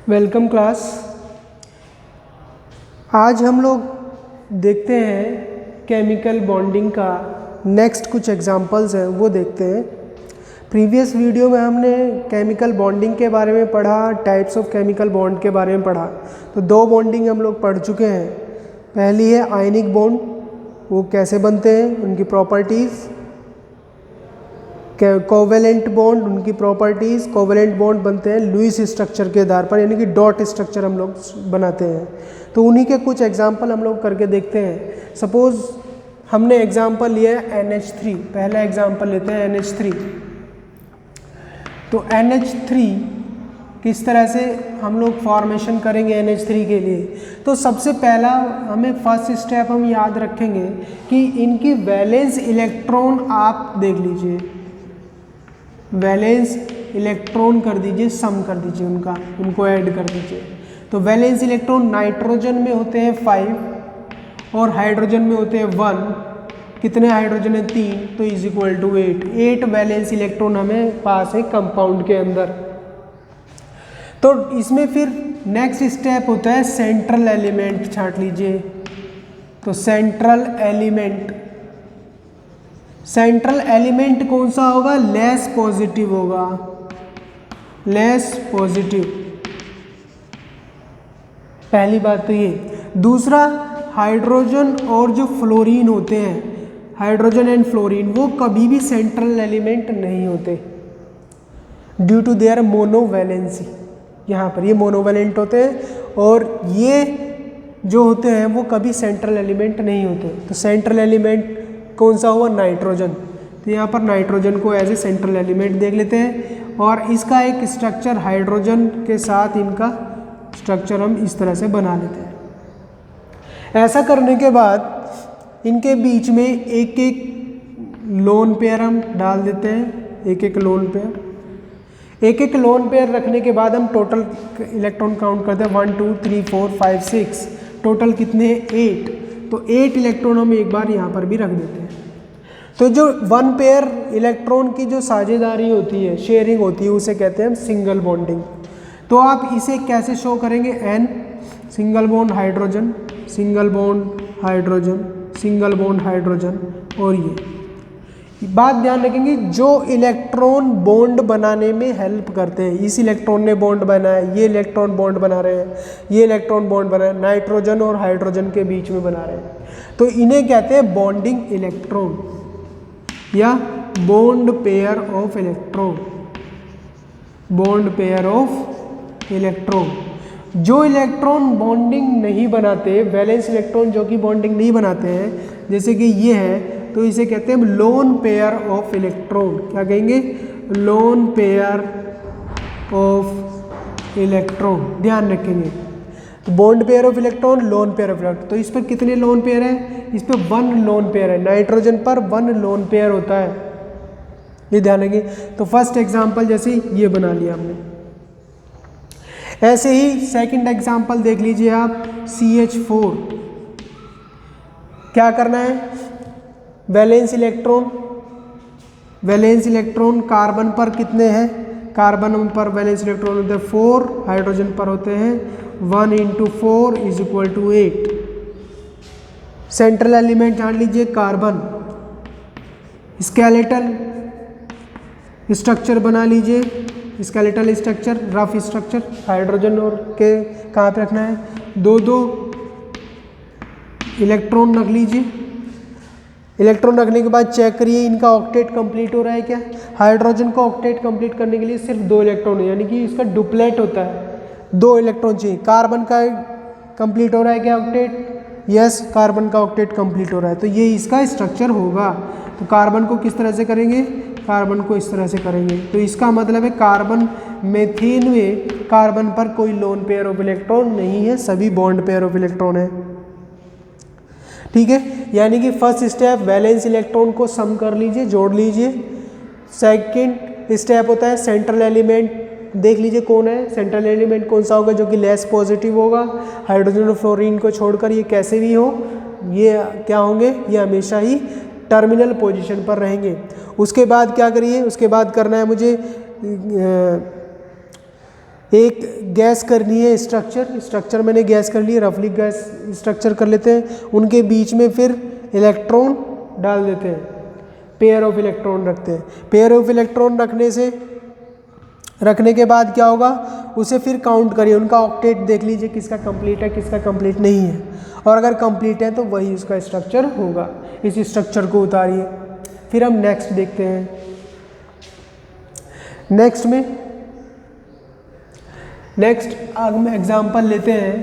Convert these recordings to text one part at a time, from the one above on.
Welcome class. आज हम लोग देखते हैं केमिकल बॉन्डिंग का नेक्स्ट कुछ एग्जांपल्स हैं वो देखते हैं। प्रीवियस वीडियो में हमने केमिकल बॉन्डिंग के बारे में पढ़ा, टाइप्स ऑफ केमिकल बॉन्ड के बारे में पढ़ा। तो दो बॉन्डिंग हम लोग पढ़ चुके हैं। पहली है आयनिक बॉन्ड, वो कैसे बनते हैं, उनकी प्रॉपर्टीज़। कोवेलेंट बॉन्ड, उनकी प्रॉपर्टीज़। कोवेलेंट बॉन्ड बनते हैं लुईस स्ट्रक्चर के आधार पर, यानी कि डॉट स्ट्रक्चर हम लोग बनाते हैं। तो उन्हीं के कुछ एग्जांपल हम लोग करके देखते हैं। सपोज हमने एग्जांपल लिया है NH3। पहला एग्जांपल लेते हैं NH3। तो NH3 किस तरह से हम लोग फॉर्मेशन करेंगे NH3 के लिए। तो सबसे पहला हमें फर्स्ट स्टेप हम याद रखेंगे कि इनकी वैलेंस इलेक्ट्रॉन आप देख लीजिए, वैलेंस इलेक्ट्रॉन कर दीजिए, सम कर दीजिए उनको ऐड कर दीजिए। तो वैलेंस इलेक्ट्रॉन नाइट्रोजन में होते हैं 5 और हाइड्रोजन में होते हैं 1। कितने हाइड्रोजन है 3, तो is equal to 8 valence electron हमें पास है कंपाउंड के अंदर। तो इसमें फिर नेक्स्ट स्टेप होता है सेंट्रल एलिमेंट छांट लीजिए। तो सेंट्रल एलिमेंट कौन सा होगा, लेस पॉजिटिव होगा, लेस पॉजिटिव। पहली बात तो ये। दूसरा, हाइड्रोजन और जो फ्लोरीन होते हैं, हाइड्रोजन एंड फ्लोरीन, वो कभी भी सेंट्रल एलिमेंट नहीं होते ड्यू टू देयर मोनोवैलेंसी। यहाँ पर ये मोनोवैलेंट होते हैं और ये जो होते हैं वो कभी सेंट्रल एलिमेंट नहीं होते। तो सेंट्रल एलिमेंट कौन सा हुआ, नाइट्रोजन। तो यहाँ पर नाइट्रोजन को एज ए सेंट्रल एलिमेंट देख लेते हैं और इसका एक स्ट्रक्चर हाइड्रोजन के साथ इनका स्ट्रक्चर हम इस तरह से बना लेते हैं। ऐसा करने के बाद इनके बीच में एक एक लोन पेयर हम डाल देते हैं, एक एक लोन पेयर रखने के बाद हम टोटल इलेक्ट्रॉन काउंट करते हैं 1 2 3 4 5 6। टोटल कितने हैं 8। तो 8 इलेक्ट्रॉन हम एक बार यहाँ पर भी रख देते हैं। तो जो 1 पेयर इलेक्ट्रॉन की जो साझेदारी होती है, शेयरिंग होती है, उसे कहते हैं हम सिंगल बॉन्डिंग। तो आप इसे कैसे शो करेंगे, N single bond hydrogen, single bond hydrogen, single bond hydrogen. और ये बात ध्यान रखेंगे, जो इलेक्ट्रॉन बॉन्ड बनाने में हेल्प करते हैं। इस इलेक्ट्रॉन ने बॉन्ड बनाया, ये इलेक्ट्रॉन बॉन्ड बना रहे हैं, ये इलेक्ट्रॉन बॉन्ड बना रहे हैं, नाइट्रोजन और हाइड्रोजन के बीच में बना रहे हैं। तो इन्हें कहते हैं बॉन्डिंग इलेक्ट्रॉन या bond pair of electron, bond pair of electron. जो इलेक्ट्रॉन बॉन्डिंग नहीं बनाते, वैलेंस इलेक्ट्रॉन जो कि बॉन्डिंग नहीं बनाते हैं, जैसे कि ये है, तो इसे कहते हैं लोन पेयर ऑफ इलेक्ट्रॉन। क्या कहेंगे, लोन पेयर ऑफ इलेक्ट्रॉन। ध्यान रखेंगे, तो bond pair of electron, lone pair of electron. तो इस पर कितने लोन पेयर है, इस पर 1 लोन पेयर है। नाइट्रोजन पर 1 लोन पेयर होता है, ये ध्यान रखेंगे। तो फर्स्ट एग्जांपल जैसे ये बना लिया हमने। ऐसे ही सेकंड एग्जांपल देख लीजिए आप, CH4। क्या करना है, वैलेंस इलेक्ट्रॉन कार्बन पर कितने हैं, कार्बन पर वैलेंस इलेक्ट्रॉन होते हैं 4, हाइड्रोजन पर होते हैं 1 × 4 = 8। सेंट्रल एलिमेंट जान लीजिए कार्बन। स्केलेटल स्ट्रक्चर बना लीजिए, skeletal structure, rough structure. Hydrogen और के कहाँ पे रखना है, 2 इलेक्ट्रॉन रख लीजिए। इलेक्ट्रॉन रखने के बाद चेक करिए इनका ऑक्टेट कंप्लीट हो रहा है क्या। हाइड्रोजन को ऑक्टेट कंप्लीट करने के लिए सिर्फ 2 इलेक्ट्रॉन है, यानी कि इसका डुप्लेट होता है, 2 इलेक्ट्रॉन चाहिए। कार्बन का कंप्लीट हो रहा है क्या ऑक्टेट, यस, कार्बन का ऑक्टेट कंप्लीट हो रहा है। तो ये इसका स्ट्रक्चर होगा। तो कार्बन को किस तरह से करेंगे, कार्बन को इस तरह से करेंगे। तो इसका मतलब है कार्बन मेथेन में कार्बन पर कोई लोन पेयर ऑफ इलेक्ट्रॉन नहीं है, सभी बॉन्ड पेयर ऑफ इलेक्ट्रॉन है। ठीक है, यानी कि फर्स्ट स्टेप वैलेंस इलेक्ट्रॉन को सम कर लीजिए, जोड़ लीजिए। सेकंड स्टेप होता है सेंट्रल एलिमेंट, देख लीजिए कौन है सेंट्रल एलिमेंट, कौन सा होगा जो कि लेस पॉजिटिव होगा। हाइड्रोजन और फ्लोरीन को छोड़कर ये कैसे भी हो, ये क्या होंगे, ये हमेशा ही टर्मिनल पोजीशन पर रहेंगे। उसके बाद क्या करिए, उसके बाद करना है मुझे एक गैस करनी है स्ट्रक्चर मैंने गैस कर लिए, रफली गैस स्ट्रक्चर कर लेते हैं, उनके बीच में फिर इलेक्ट्रॉन डाल देते हैं, पेयर ऑफ इलेक्ट्रॉन रखते हैं। पेयर ऑफ इलेक्ट्रॉन रखने के बाद क्या होगा, उसे फिर काउंट करिए, उनका ऑक्टेट देख लीजिए किसका कंप्लीट है किसका कंप्लीट नहीं है, और अगर कंप्लीट है तो वही उसका स्ट्रक्चर होगा। इस स्ट्रक्चर को उतारिए। फिर हम नेक्स्ट देखते हैं। नेक्स्ट हम एग्जाम्पल लेते हैं।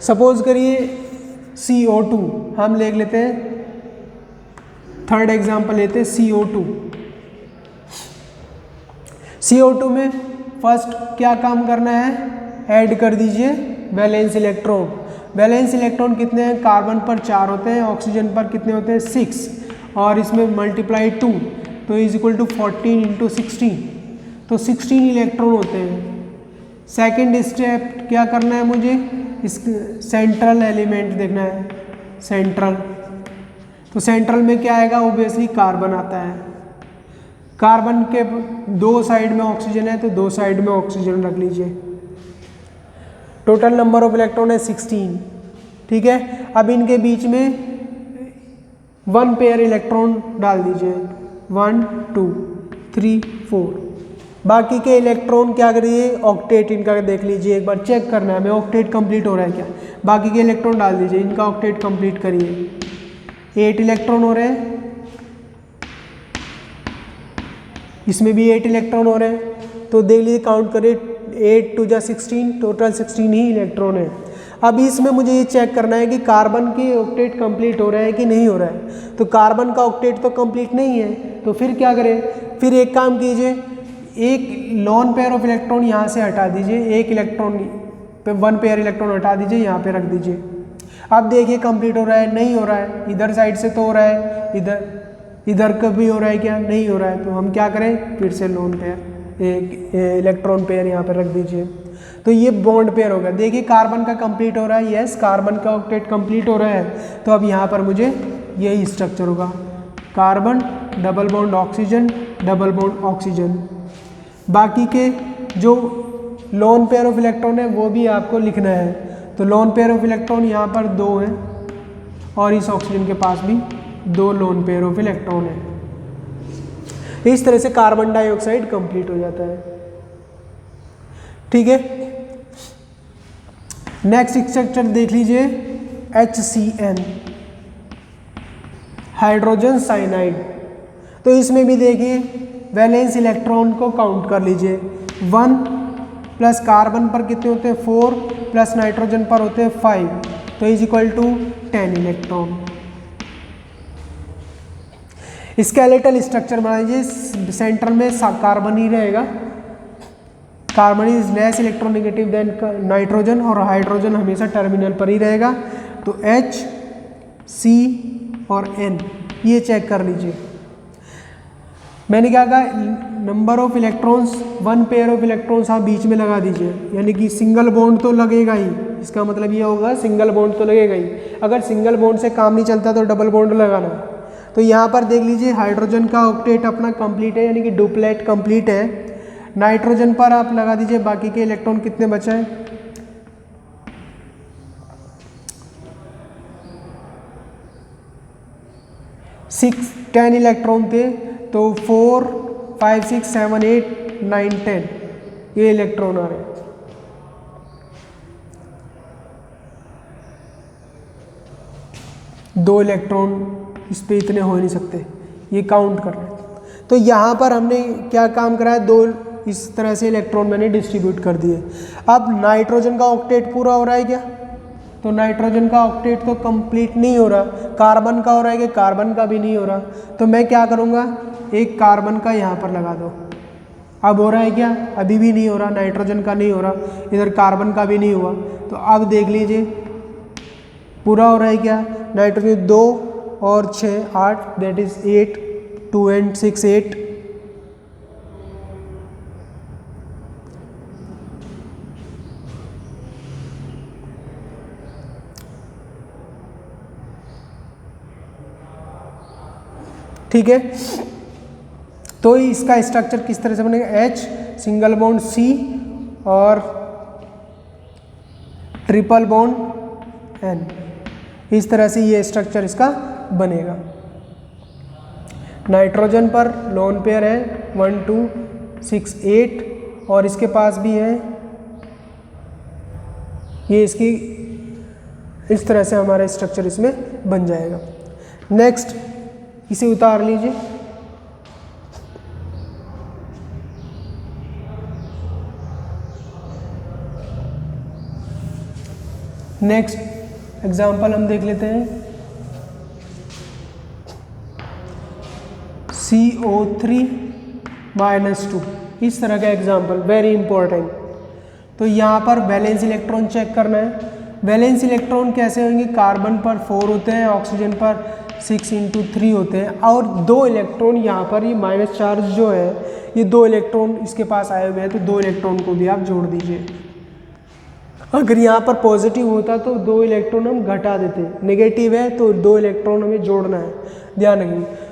सपोज करिए CO2 हम ले लेते हैं, थर्ड एग्जाम्पल लेते हैं CO2। CO2 में फर्स्ट क्या काम करना है, ऐड कर दीजिए वैलेंस इलेक्ट्रॉन। वैलेंस इलेक्ट्रॉन कितने हैं, कार्बन पर 4 होते हैं, ऑक्सीजन पर कितने होते हैं 6, और इसमें मल्टीप्लाई 2 तो इज इक्वल टू 14 × 16, तो 16 इलेक्ट्रॉन होते हैं। सेकेंड स्टेप क्या करना है मुझे, इस सेंट्रल एलिमेंट देखना है, सेंट्रल। तो सेंट्रल में क्या आएगा, ओबियसली कार्बन आता है। कार्बन के दो साइड में ऑक्सीजन है तो दो साइड में ऑक्सीजन रख लीजिए। टोटल नंबर ऑफ इलेक्ट्रॉन है 16, ठीक है। अब इनके बीच में 1 पेयर इलेक्ट्रॉन डाल दीजिए, 1 2 3 4। बाकी के इलेक्ट्रॉन क्या करिए, ऑक्टेट इनका देख लीजिए, एक बार चेक करना है हमें ऑक्टेट कंप्लीट हो रहा है क्या। बाकी के इलेक्ट्रॉन डाल दीजिए, इनका ऑक्टेट कंप्लीट करिए। 8 इलेक्ट्रॉन हो रहे हैं, इसमें भी 8 इलेक्ट्रॉन हो रहे हैं, तो देख लीजिए काउंट करिए, 8 2 जा 16, टोटल 16 ही इलेक्ट्रॉन है। अब इसमें मुझे ये चेक करना है कि कार्बन की ऑक्टेट कंप्लीट हो रहा है कि नहीं हो रहा है। तो कार्बन का ऑक्टेट तो कंप्लीट नहीं है, तो फिर क्या करें, फिर एक काम कीजिए, एक लॉन पेयर ऑफ इलेक्ट्रॉन यहाँ से हटा दीजिए, एक इलेक्ट्रॉन पे 1 पेयर इलेक्ट्रॉन हटा दीजिए, यहाँ पे रख दीजिए। अब देखिए कंप्लीट हो रहा है नहीं हो रहा है, इधर साइड से तो हो रहा है, इधर का भी हो रहा है क्या, नहीं हो रहा है। तो हम क्या करें, फिर से लोन पेयर, एक इलेक्ट्रॉन पेयर यहाँ पर रख दीजिए। तो ये बॉन्ड पेयर होगा। देखिए कार्बन का कंप्लीट हो रहा है, यस कार्बन का ऑक्टेट कंप्लीट हो रहा है, तो अब यहाँ पर मुझे यही स्ट्रक्चर होगा, carbon double bond oxygen double bond oxygen. बाकी के जो लोन पेयर ऑफ इलेक्ट्रॉन है वो भी आपको लिखना है। तो लोन पेयर ऑफ इलेक्ट्रॉन यहाँ पर 2 हैं, और इस ऑक्सीजन के पास भी 2 लोन पेयर ऑफ इलेक्ट्रॉन है। इस तरह से कार्बन डाइऑक्साइड कंप्लीट हो जाता है, ठीक है। नेक्स्ट स्ट्रक्चर देख लीजिए, HCN, हाइड्रोजन साइनाइड। तो इसमें भी देखिए वैलेंस इलेक्ट्रॉन को काउंट कर लीजिए, 1 प्लस कार्बन पर कितने होते हैं 4, प्लस नाइट्रोजन पर होते हैं 5, तो is equal to 10 electron. Skeletal structure बना लीजिए, सेंटर में कार्बन ही रहेगा, carbon is less electronegative than nitrogen, और हाइड्रोजन हमेशा टर्मिनल पर ही रहेगा। तो H, C और N ये चेक कर लीजिए। मैंने क्या कहा, number of electrons 1 pair of electrons आप बीच में लगा दीजिए, यानी कि सिंगल बॉन्ड तो लगेगा ही, इसका मतलब ये होगा सिंगल बॉन्ड तो लगेगा ही। अगर सिंगल बॉन्ड से काम नहीं चलता तो डबल बॉन्ड लगाना। तो यहाँ पर देख लीजिए हाइड्रोजन का ऑक्टेट अपना कंप्लीट है, यानी कि डुप्लेट कंप्लीट है। नाइट्रोजन पर आप लगा दीजिए, बाकी के इलेक्ट्रॉन कितने बचे हैं, 10 इलेक्ट्रॉन थे, तो 4 5 6 7 8 9 10 ये इलेक्ट्रॉन आ रहे हैं। दो इलेक्ट्रॉन इस पे इतने हो नहीं सकते, ये काउंट कर रहे हैं। तो यहाँ पर हमने क्या काम करा है, 2 इस तरह से इलेक्ट्रॉन मैंने डिस्ट्रीब्यूट कर दिए। अब नाइट्रोजन का ऑक्टेट पूरा हो रहा है क्या, तो नाइट्रोजन का ऑक्टेट तो कंप्लीट नहीं हो रहा। कार्बन का हो रहा है कि कार्बन का भी नहीं हो रहा। तो मैं क्या करूँगा, एक कार्बन का यहाँ पर लगा दो। अब हो रहा है क्या, अभी भी नहीं हो रहा, नाइट्रोजन का नहीं हो रहा, इधर कार्बन का भी नहीं हुआ। तो अब देख लीजिए पूरा हो रहा है क्या, नाइट्रोजन 2 और 6 8 दैट इज 8, 2 and 6 8। ठीक है, तो इसका स्ट्रक्चर किस तरह से बनेगा, H सिंगल बॉन्ड C और ट्रिपल बॉन्ड N, इस तरह से ये स्ट्रक्चर इसका बनेगा। नाइट्रोजन पर लोन पेयर है 1 2 6 8 और इसके पास भी है, ये इसकी इस तरह से हमारा स्ट्रक्चर इसमें बन जाएगा। नेक्स्ट इसे उतार लीजिए। नेक्स्ट एग्जाम्पल हम देख लेते हैं, CO3 -2, इस तरह का एग्जाम्पल वेरी इंपॉर्टेंट। तो यहाँ पर वैलेंस इलेक्ट्रॉन चेक करना है। वैलेंस इलेक्ट्रॉन कैसे होंगे, कार्बन पर 4 होते हैं, ऑक्सीजन पर 6 × 3 होते हैं और 2 इलेक्ट्रॉन यहाँ पर ये माइनस चार्ज जो है, ये 2 इलेक्ट्रॉन इसके पास आए हुए हैं, तो 2 इलेक्ट्रॉन को भी आप जोड़ दीजिए। अगर यहाँ पर पॉजिटिव होता तो 2 इलेक्ट्रॉन हम घटा देते, नेगेटिव है तो 2 इलेक्ट्रॉन हमें जोड़ना है, ध्यान रखिए।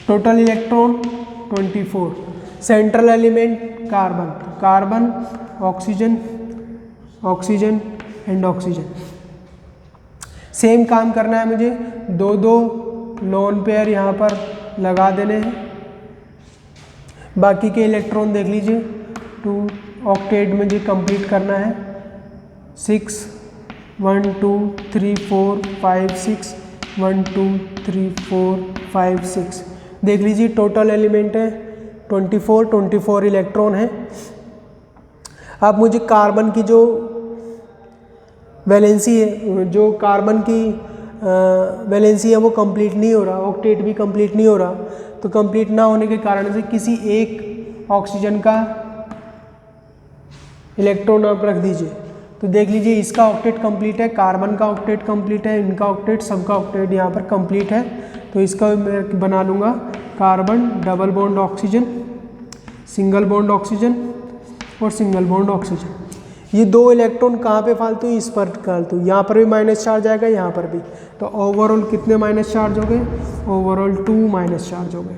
Total electron 24, central element carbon, carbon oxygen oxygen and oxygen. Same काम करना है मुझे, 2 लोन पेयर यहाँ पर लगा देने हैं। बाकी के इलेक्ट्रॉन देख लीजिए, 2 ऑक्टेट मुझे कंप्लीट करना है। 6 1 2 3 4 5 6 1 2 3 4 5 6, देख लीजिए टोटल एलिमेंट है 24 इलेक्ट्रॉन है। अब मुझे कार्बन की जो वैलेंसी है, जो कार्बन की वैलेंसी है वो कंप्लीट नहीं हो रहा, ऑक्टेट भी कंप्लीट नहीं हो रहा। तो कंप्लीट ना होने के कारण से किसी एक ऑक्सीजन का इलेक्ट्रॉन आप रख दीजिए। तो देख लीजिए इसका ऑक्टेट कंप्लीट है, कार्बन का ऑक्टेट कंप्लीट है, इनका ऑक्टेट, सबका ऑक्टेट यहाँ पर कंप्लीट है। तो इसका मैं बना लूँगा carbon double bond oxygen, single bond oxygen और सिंगल बॉन्ड ऑक्सीजन। ये 2 इलेक्ट्रॉन कहाँ पे फालतू, इस पर फालतू, यहाँ पर भी माइनस चार्ज आएगा, यहाँ पर भी। तो ओवरऑल कितने माइनस चार्ज हो गए, ओवरऑल 2 माइनस चार्ज हो गए।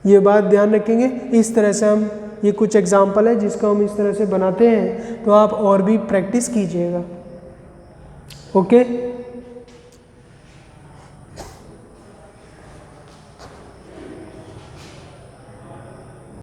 ये बात ध्यान रखेंगे। इस तरह से हम, ये कुछ एग्जाम्पल है जिसको हम इस तरह से बनाते हैं, तो आप और भी प्रैक्टिस कीजिएगा। ओके।